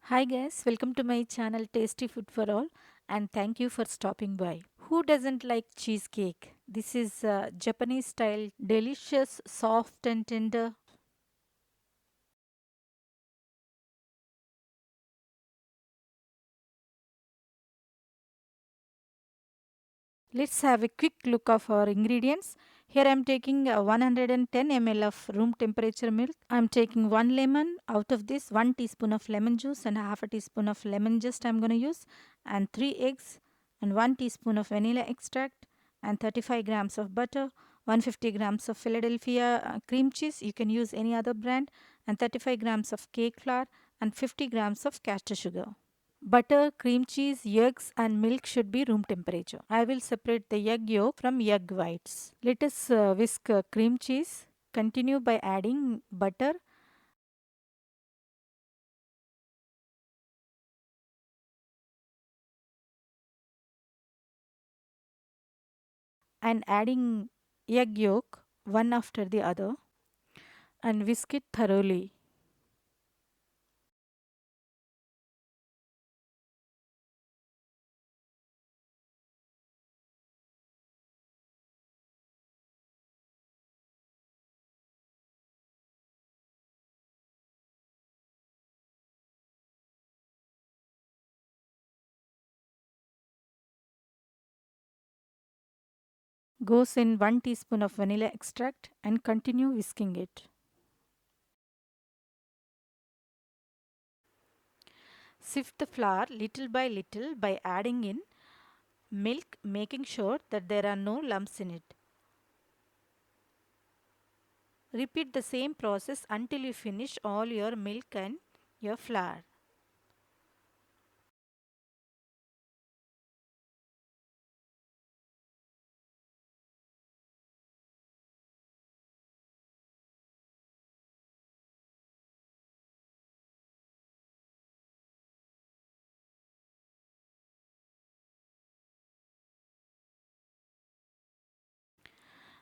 Hi guys, welcome to my channel Tasty Food for All and thank you for stopping by. Who doesn't like cheesecake? This is Japanese style, delicious, soft and tender. Let's have a quick look of our ingredients. Here I am taking 110 ml of room temperature milk. I am taking 1 lemon. Out of this, 1 teaspoon of lemon juice and half a teaspoon of lemon zest I am going to use, and 3 eggs and 1 teaspoon of vanilla extract and 35 grams of butter, 150 grams of Philadelphia cream cheese. You can use any other brand, and 35 grams of cake flour and 50 grams of castor sugar. Butter, cream cheese, eggs and milk should be room temperature. I will separate the egg yolk from egg whites. Let us whisk cream cheese. Continue by adding butter and adding egg yolk one after the other and whisk it thoroughly. Goes in 1 teaspoon of vanilla extract and continue whisking it. Sift the flour little by little by adding in milk, making sure that there are no lumps in it. Repeat the same process until you finish all your milk and your flour.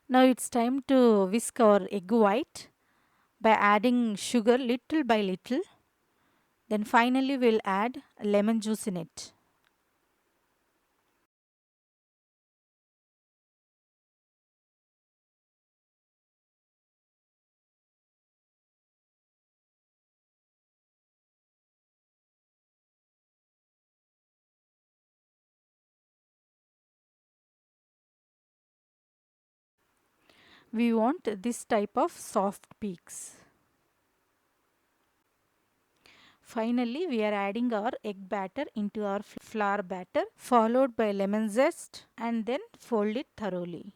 Now it's time to whisk our egg white by adding sugar little by little. Then finally we'll add lemon juice in it. We want this type of soft peaks. Finally, we are adding our egg batter into our flour batter, followed by lemon zest, and then fold it thoroughly.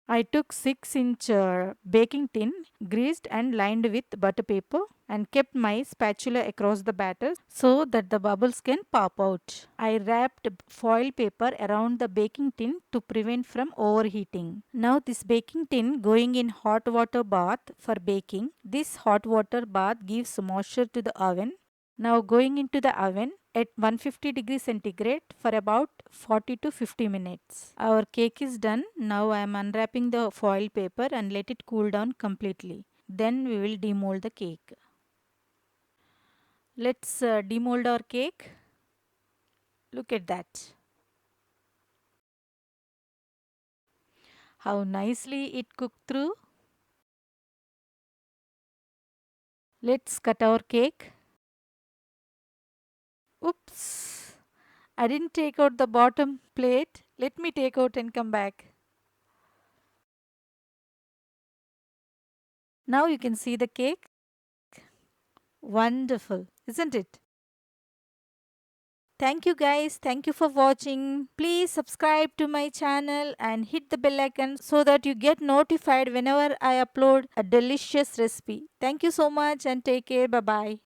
I took 6-inch baking tin, greased and lined with butter paper, and kept my spatula across the batter so that the bubbles can pop out. I wrapped foil paper around the baking tin to prevent from overheating. Now this baking tin going in hot water bath for baking. This hot water bath gives moisture to the oven. Now going into the oven at 150 degrees centigrade for about 40 to 50 minutes. Our cake is done. Now I am unwrapping the foil paper and let it cool down completely. Then we will demold the cake. Let's demold our cake. Look at that. How nicely it cooked through. Let's cut our cake. Oops. I didn't take out the bottom plate. Let me take out and come back. Now you can see the cake. Wonderful, isn't it? Thank you guys. Thank you for watching. Please subscribe to my channel and hit the bell icon so that you get notified whenever I upload a delicious recipe. Thank you so much and take care. Bye bye.